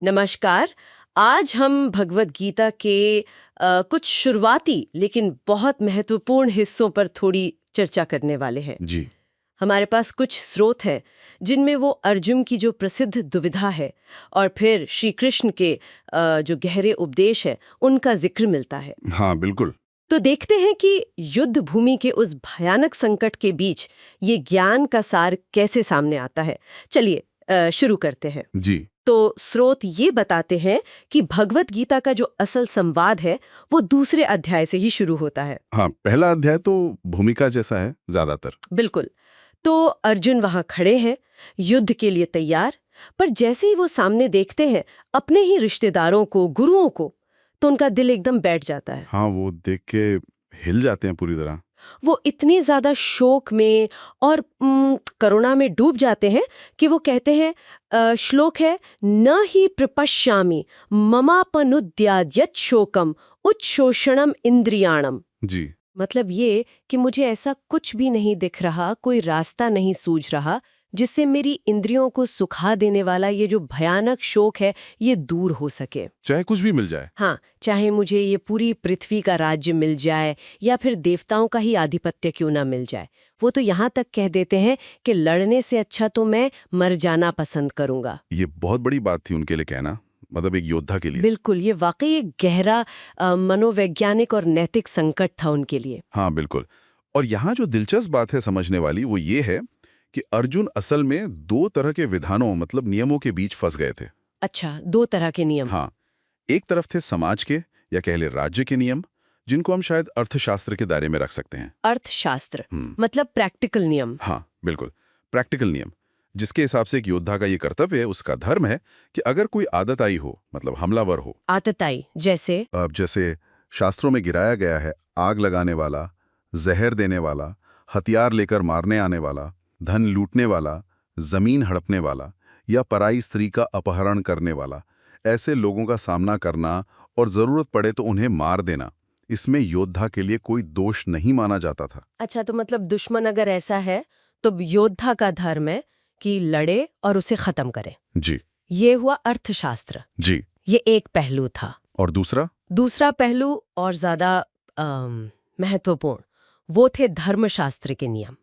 नमस्कार। आज हम भगवत गीता के कुछ शुरुआती लेकिन बहुत महत्वपूर्ण हिस्सों पर थोड़ी चर्चा करने वाले हैं। जी। हमारे पास कुछ स्रोत हैं जिनमें वो अर्जुन की जो प्रसिद्ध दुविधा है और फिर श्री कृष्ण के जो गहरे उपदेश है उनका जिक्र मिलता है। हाँ, बिल्कुल। तो देखते हैं कि युद्ध भूमि के उस भयानक संकट के बीच ये ज्ञान का सार कैसे सामने आता है। चलिए शुरू करते हैं। जी। तो स्रोत ये बताते हैं कि भगवत गीता का जो असल संवाद है वो दूसरे अध्याय से ही शुरू होता है। हाँ, पहला अध्याय तो भूमिका जैसा है ज्यादातर। बिल्कुल। तो अर्जुन वहां खड़े हैं, युद्ध के लिए तैयार, पर जैसे ही वो सामने देखते हैं अपने ही रिश्तेदारों को, गुरुओं को, तो उनका दिल एकदम बैठ जाता है। हाँ, वो देख के हिल जाते हैं पूरी तरह। वो इतनी ज्यादा शोक में और करुणा में डूब जाते हैं कि वो कहते हैं, श्लोक है, न ही प्रपश्यामि ममापनुद्याद्यत् शोकम उच्छोषणम इंद्रियाणम। जी। मतलब ये कि मुझे ऐसा कुछ भी नहीं दिख रहा, कोई रास्ता नहीं सूझ रहा जिससे मेरी इंद्रियों को सुखा देने वाला ये जो भयानक शोक है ये दूर हो सके। चाहे कुछ भी मिल जाए। हाँ, चाहे मुझे ये पूरी पृथ्वी का राज्य मिल जाए या फिर देवताओं का ही आधिपत्य क्यों ना मिल जाए। वो तो यहाँ तक कह देते हैं कि लड़ने से अच्छा तो मैं मर जाना पसंद करूंगा। ये बहुत बड़ी बात थी उनके लिए कहना, मतलब एक योद्धा के लिए। बिल्कुल, ये वाकई एक गहरा मनोवैज्ञानिक और नैतिक संकट था उनके लिए। हाँ, बिल्कुल। और यहाँ जो दिलचस्प बात है समझने वाली वो ये है कि अर्जुन असल में दो तरह के विधानों मतलब नियमों के बीच फंस गए थे। अच्छा, दो तरह के नियम। हाँ, एक तरफ थे समाज के या कह ले राज्य के नियम, जिनको हम शायद अर्थशास्त्र के दायरे में रख सकते हैं। अर्थशास्त्र मतलब प्रैक्टिकल नियम। हाँ, बिल्कुल। प्रैक्टिकल नियम, जिसके हिसाब से एक योद्धा का ये कर्तव्य है, उसका धर्म है कि अगर कोई आदत आई हो, मतलब हमलावर हो। आतताई जैसे? अब जैसे शास्त्रों में गिराया गया है, आग लगाने वाला, जहर देने वाला, हथियार लेकर मारने आने वाला, धन लूटने वाला, जमीन हड़पने वाला या पराई स्त्री का अपहरण करने वाला, ऐसे लोगों का सामना करना और जरूरत पड़े तो उन्हें मार देना, इसमें योद्धा के लिए कोई दोष नहीं माना जाता था। अच्छा, तो मतलब दुश्मन अगर ऐसा है तो योद्धा का धर्म है कि लड़े और उसे खत्म करे। जी। ये हुआ अर्थशास्त्र। जी। ये एक पहलू था। और दूसरा? दूसरा पहलू और ज्यादा महत्वपूर्ण, वो थे धर्मशास्त्र के नियम।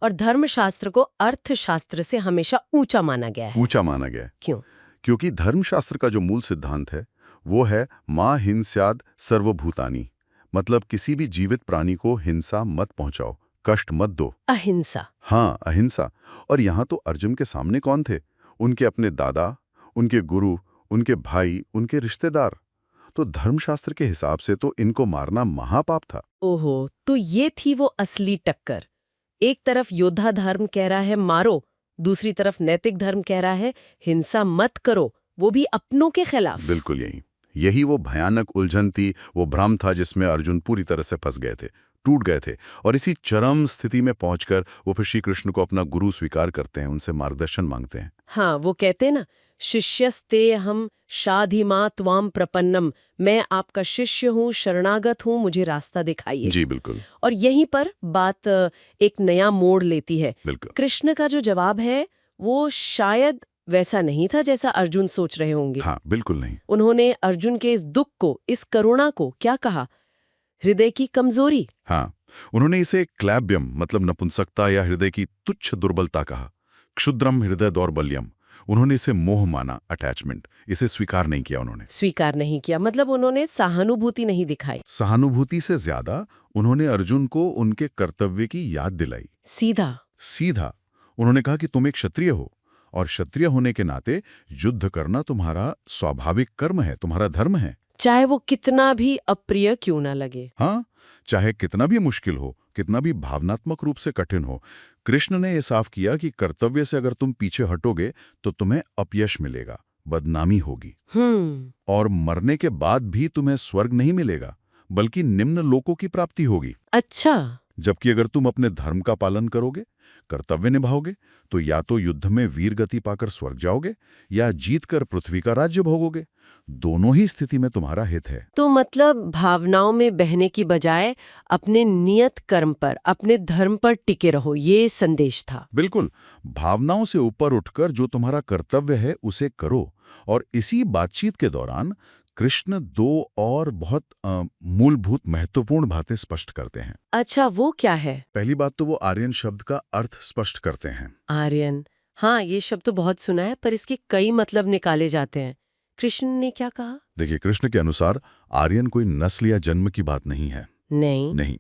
और धर्मशास्त्र को अर्थशास्त्र से हमेशा ऊंचा माना गया है। ऊंचा माना गया है। क्यों? क्योंकि धर्मशास्त्र का जो मूल सिद्धांत है वो है मा हिंस्याद सर्वभूतानि, मतलब किसी भी जीवित प्राणी को हिंसा मत पहुंचाओ, कष्ट मत दो। अहिंसा। हाँ, अहिंसा। और यहाँ तो अर्जुन के सामने कौन थे? उनके अपने दादा, उनके गुरु, उनके भाई, उनके रिश्तेदार। तो धर्मशास्त्र के हिसाब से तो इनको मारना महापाप था। ओहो, तो ये थी वो असली टक्कर। एक तरफ योद्धा धर्म कह रहा है मारो, दूसरी तरफ नैतिक धर्म कह रहा है हिंसा मत करो, वो भी अपनों के खिलाफ। बिल्कुल यही वो भयानक उलझन थी, वो भ्रम था जिसमें अर्जुन पूरी तरह से फंस गए थे, टूट गए थे। और इसी चरम स्थिति में पहुंचकर वो फिर श्री कृष्ण को अपना गुरु स्वीकार करते हैं, उनसे मार्गदर्शन मांगते हैं। हाँ, वो कहते हैं ना, शिष्यस्ते हम शाधिमा त्वाम प्रपन्नम, मैं आपका शिष्य हूँ, शरणागत हूँ, मुझे रास्ता दिखाइए। जी बिल्कुल। और यहीं पर बात एक नया मोड़ लेती है। बिल्कुल। कृष्ण का जो जवाब है वो शायद वैसा नहीं था जैसा अर्जुन सोच रहे होंगे। हाँ, बिल्कुल नहीं। उन्होंने अर्जुन के इस दुख को, इस करुणा को क्या कहा? हृदय की कमजोरी। हाँ, उन्होंने इसे क्लैब्यम मतलब नपुंसकता या हृदय की तुच्छ दुर्बलता कहा। क्षुद्रम हृदय दौर्बल्यम, उन्होंने इसे मोह माना, अटैचमेंट। इसे स्वीकार नहीं किया उन्होंने। स्वीकार नहीं किया मतलब उन्होंने सहानुभूति नहीं दिखाई। सहानुभूति से ज्यादा उन्होंने अर्जुन को उनके कर्तव्य की याद दिलाई। सीधा। सीधा उन्होंने कहा कि तुम एक क्षत्रिय हो और क्षत्रिय होने के नाते युद्ध करना तुम्हारा स्वाभाविक कर्म है, तुम्हारा धर्म है। चाहे वो कितना भी अप्रिय क्यों ना लगे। हाँ, चाहे कितना भी मुश्किल हो, कितना भी भावनात्मक रूप से कठिन हो। कृष्ण ने यह साफ किया कि कर्तव्य से अगर तुम पीछे हटोगे तो तुम्हें अपयश मिलेगा, बदनामी होगी। और मरने के बाद भी तुम्हें स्वर्ग नहीं मिलेगा, बल्कि निम्न लोकों की प्राप्ति होगी। अच्छा। जबकि अगर तुम अपने धर्म का पालन करोगे, कर्तव्य निभाओगे, तो या तो युद्ध में वीर गति पाकर स्वर्ग जाओगे या जीतकर पृथ्वी का राज्य भोगोगे। दोनों ही स्थिति में तुम्हारा हित है। तो मतलब भावनाओं में बहने की बजाय अपने नियत कर्म पर, अपने धर्म पर टिके रहो, ये संदेश था। बिल्कुल, भावनाओं से ऊपर उठकर जो तुम्हारा कर्तव्य है उसे करो। और इसी बातचीत के दौरान कृष्ण दो और बहुत मूलभूत महत्वपूर्ण बातें स्पष्ट करते हैं। अच्छा, वो क्या है? पहली बात तो वो आर्यन शब्द का अर्थ स्पष्ट करते हैं। आर्यन, हाँ, ये शब्द तो बहुत सुना है, पर इसके कई मतलब निकाले जाते हैं। कृष्ण ने क्या कहा? देखिए, कृष्ण के अनुसार आर्यन कोई नस्ल या जन्म की बात नहीं है। नहीं। नहीं,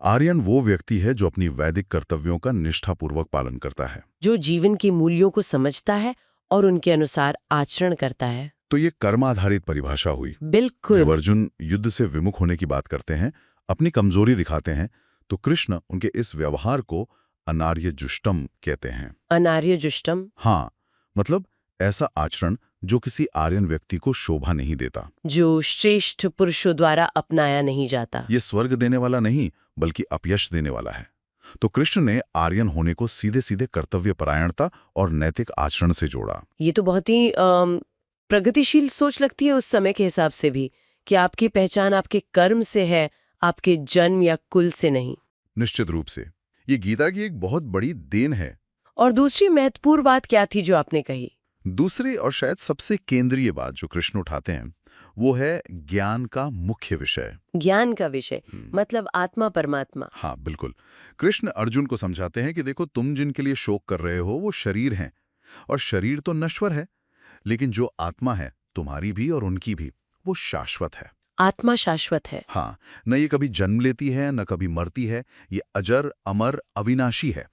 आर्यन वो व्यक्ति है जो अपनी वैदिक कर्तव्यों का निष्ठापूर्वक पालन करता है, जो जीवन के मूल्यों को समझता है और उनके अनुसार आचरण करता है। तो ये कर्म आधारित परिभाषा हुई। बिल्कुल। जब अर्जुन युद्ध से विमुख होने की बात करते हैं, अपनी कमजोरी दिखाते हैं, तो कृष्ण उनके इस व्यवहार को अनार्य जुष्टम कहते हैं। अनार्य जुष्टम? हाँ, मतलब ऐसा आचरण जो किसी आर्यन व्यक्ति को शोभा नहीं देता, जो श्रेष्ठ पुरुषों द्वारा अपनाया नहीं जाता। ये स्वर्ग देने वाला नहीं बल्कि अपयश देने वाला है। तो कृष्ण ने आर्यन होने को सीधे सीधे कर्तव्य परायणता और नैतिक आचरण से जोड़ा। ये तो बहुत ही प्रगतिशील सोच लगती है उस समय के हिसाब से भी, कि आपकी पहचान आपके कर्म से है, आपके जन्म या कुल से नहीं। निश्चित रूप से ये गीता की एक बहुत बड़ी देन है। और दूसरी महत्वपूर्ण बात क्या थी जो आपने कही? दूसरी और शायद सबसे केंद्रीय बात जो कृष्ण उठाते हैं वो है ज्ञान का मुख्य विषय। ज्ञान का विषय मतलब आत्मा परमात्मा। हाँ, बिल्कुल। कृष्ण अर्जुन को समझाते हैं कि देखो, तुम जिनके लिए शोक कर रहे हो वो शरीर हैं, और शरीर तो नश्वर है, लेकिन जो आत्मा है तुम्हारी भी और उनकी भी, वो शाश्वत है। आत्मा शाश्वत है। हाँ, न ये कभी जन्म लेती है न कभी मरती है, ये अजर अमर अविनाशी है।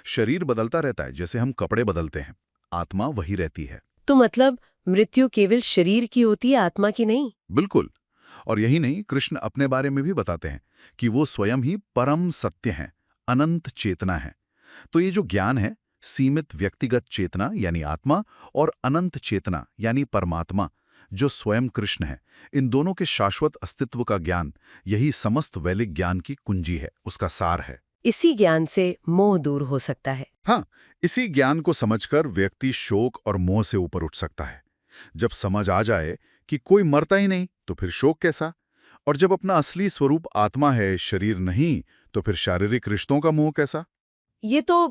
शरीर बदलता रहता है जैसे हम कपड़े बदलते हैं, आत्मा वही रहती है। तो मतलब मृत्यु केवल शरीर की होती है, आत्मा की नहीं? बिल्कुल। और यही नहीं, कृष्ण अपने बारे में भी बताते हैं कि वो स्वयं ही परम सत्य हैं, अनंत चेतना है। तो ये जो ज्ञान है, सीमित व्यक्तिगत चेतना यानी आत्मा और अनंत चेतना यानी परमात्मा जो स्वयं कृष्ण है, इन दोनों के शाश्वत अस्तित्व का ज्ञान, यही समस्त वैदिक ज्ञान की कुंजी है, उसका सार है। इसी ज्ञान से मोह दूर हो सकता है। हाँ, इसी ज्ञान को समझकर व्यक्ति शोक और मोह से ऊपर उठ सकता है। जब समझ आ जाए कि कोई मरता ही नहीं, तो फिर शोक कैसा? और जब अपना असली स्वरूप आत्मा है, शरीर नहीं, तो फिर शारीरिक रिश्तों का मोह कैसा? ये तो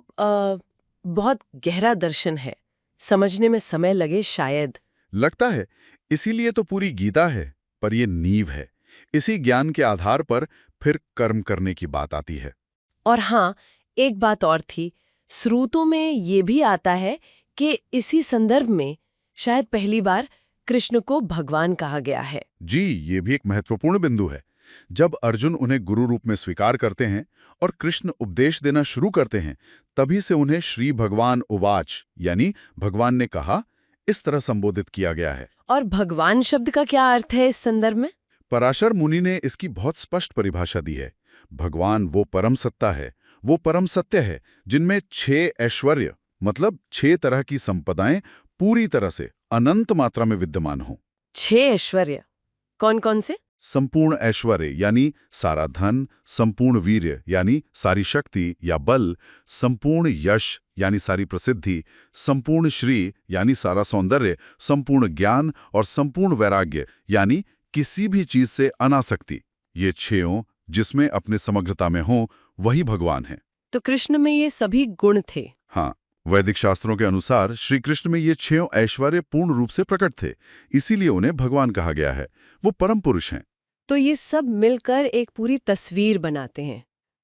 बहुत गहरा दर्शन है, समझने में समय लगे शायद। लगता है, इसीलिए तो पूरी गीता है, पर ये नींव है। इसी ज्ञान के आधार पर फिर कर्म करने की बात आती है। और हाँ, एक बात और थी, श्रुतों में ये भी आता है कि इसी संदर्भ में शायद पहली बार कृष्ण को भगवान कहा गया है। जी, ये भी एक महत्वपूर्ण बिंदु है। जब अर्जुन उन्हें गुरु रूप में स्वीकार करते हैं और कृष्ण उपदेश देना शुरू करते हैं, तभी से उन्हें श्री भगवान उवाच यानी भगवान ने कहा, इस तरह संबोधित किया गया है। और भगवान शब्द का क्या अर्थ है इस संदर्भ में? पराशर मुनि ने इसकी बहुत स्पष्ट परिभाषा दी है। भगवान वो परम सत्ता है, वो परम सत्य है जिनमें 6 ऐश्वर्य मतलब 6 तरह की संपदाएं पूरी तरह से अनंत मात्रा में विद्यमान हों। 6 ऐश्वर्य कौन कौन से? संपूर्ण ऐश्वर्य यानी सारा धन, संपूर्ण वीर्य यानी सारी शक्ति या बल, संपूर्ण यश यानी सारी प्रसिद्धि, संपूर्ण श्री यानी सारा सौंदर्य, संपूर्ण ज्ञान और संपूर्ण वैराग्य यानी किसी भी चीज से अनासक्ति। ये 6 जिसमें अपने समग्रता में हों, वही भगवान है। तो कृष्ण में ये सभी गुण थे। हाँ, वैदिक शास्त्रों के अनुसार श्री कृष्ण में ये 6 ऐश्वर्य पूर्ण रूप से प्रकट थे, इसीलिए उन्हें भगवान कहा गया है। वो परम पुरुष हैं। तो ये सब मिलकर एक पूरी तस्वीर बनाते हैं।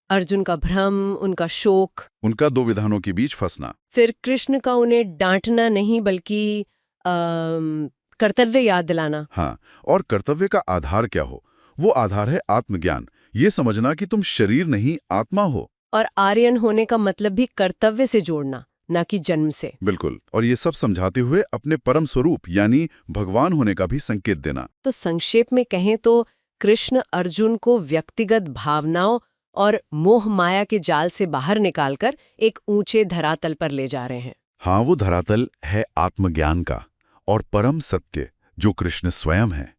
अर्जुन का भ्रम, उनका शोक, उनका 2 विधानों के बीच फंसना, फिर कृष्ण का उन्हें डांटना नहीं बल्कि कर्तव्य याद दिलाना। हाँ, और कर्तव्य का आधार क्या हो? वो आधार है आत्मज्ञान, ये समझना कि तुम शरीर नहीं आत्मा हो। और आर्यन होने का मतलब भी कर्तव्य से जोड़ना, ना कि जन्म से। बिल्कुल, और ये सब समझाते हुए अपने परम स्वरूप यानी भगवान होने का भी संकेत देना। तो संक्षेप में कहें तो कृष्ण अर्जुन को व्यक्तिगत भावनाओं और मोह माया के जाल से बाहर निकालकर एक ऊंचे धरातल पर ले जा रहे हैं। हाँ, वो धरातल है आत्मज्ञान का और परम सत्य जो कृष्ण स्वयं है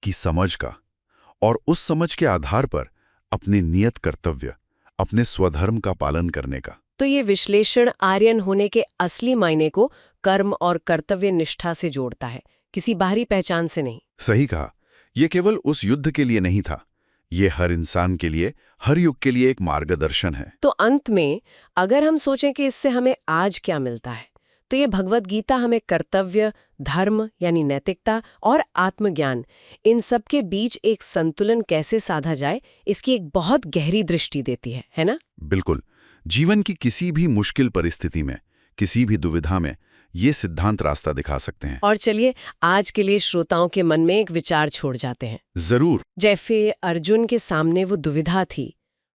की समझ का, और उस समझ के आधार पर अपने नियत कर्तव्य अपने स्वधर्म का पालन करने का। तो ये विश्लेषण आर्यन होने के असली मायने को कर्म और कर्तव्य निष्ठा से जोड़ता है, किसी बाहरी पहचान से नहीं। सही कहा। ये केवल उस युद्ध के लिए नहीं था, ये हर इंसान के लिए, हर युग के लिए एक मार्गदर्शन है। तो अंत में अगर हम सोचें कि इससे हमें आज क्या मिलता है, तो ये भगवत गीता हमें कर्तव्य, धर्म यानी नैतिकता और आत्मज्ञान, इन सब के बीच एक संतुलन कैसे साधा जाए, इसकी एक बहुत गहरी दृष्टि देती है ना? बिल्कुल। जीवन की किसी भी मुश्किल परिस्थिति में, किसी भी दुविधा में ये सिद्धांत रास्ता दिखा सकते हैं। और चलिए आज के लिए श्रोताओं के मन में एक विचार छोड़ जाते हैं। जरूर। जैसे अर्जुन के सामने वो दुविधा थी,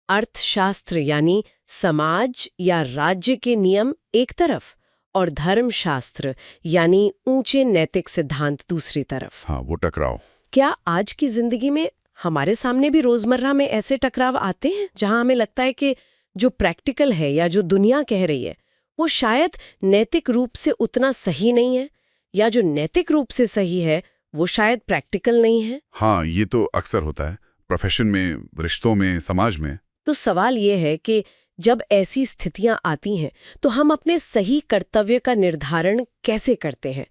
अर्थशास्त्र यानी समाज या राज्य के नियम एक तरफ और धर्मशास्त्र यानी ऊंचे नैतिक सिद्धांत दूसरी तरफ। हाँ, वो टकराव। क्या आज की जिंदगी में हमारे सामने भी रोजमर्रा में ऐसे टकराव आते हैं जहां हमें लगता है कि जो प्रैक्टिकल है या जो दुनिया कह रही है वो शायद नैतिक रूप से उतना सही नहीं है, या जो नैतिक रूप से सही है वो शायद प्रैक्टिकल नहीं है? हाँ, ये तो अक्सर होता है, प्रोफेशन में, रिश्तों में, समाज में। तो सवाल ये है कि जब ऐसी स्थितियां आती हैं तो हम अपने सही कर्तव्य का निर्धारण कैसे करते हैं,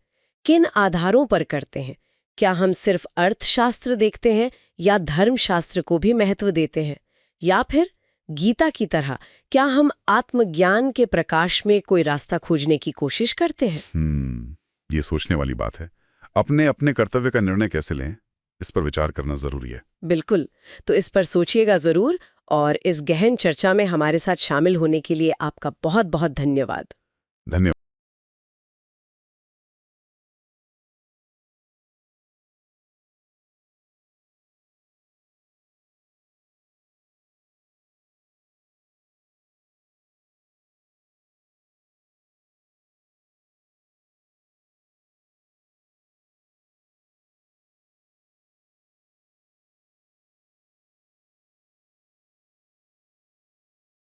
किन आधारों पर करते हैं? क्या हम सिर्फ अर्थशास्त्र देखते हैं या धर्मशास्त्र को भी महत्व देते हैं, या फिर गीता की तरह क्या हम आत्मज्ञान के प्रकाश में कोई रास्ता खोजने की कोशिश करते हैं? ये सोचने वाली बात है। अपने अपने कर्तव्य का निर्णय कैसे लें, इस पर विचार करना जरूरी है। बिल्कुल। तो इस पर सोचिएगा जरूर, और इस गहन चर्चा में हमारे साथ शामिल होने के लिए आपका बहुत बहुत धन्यवाद। धन्यवाद।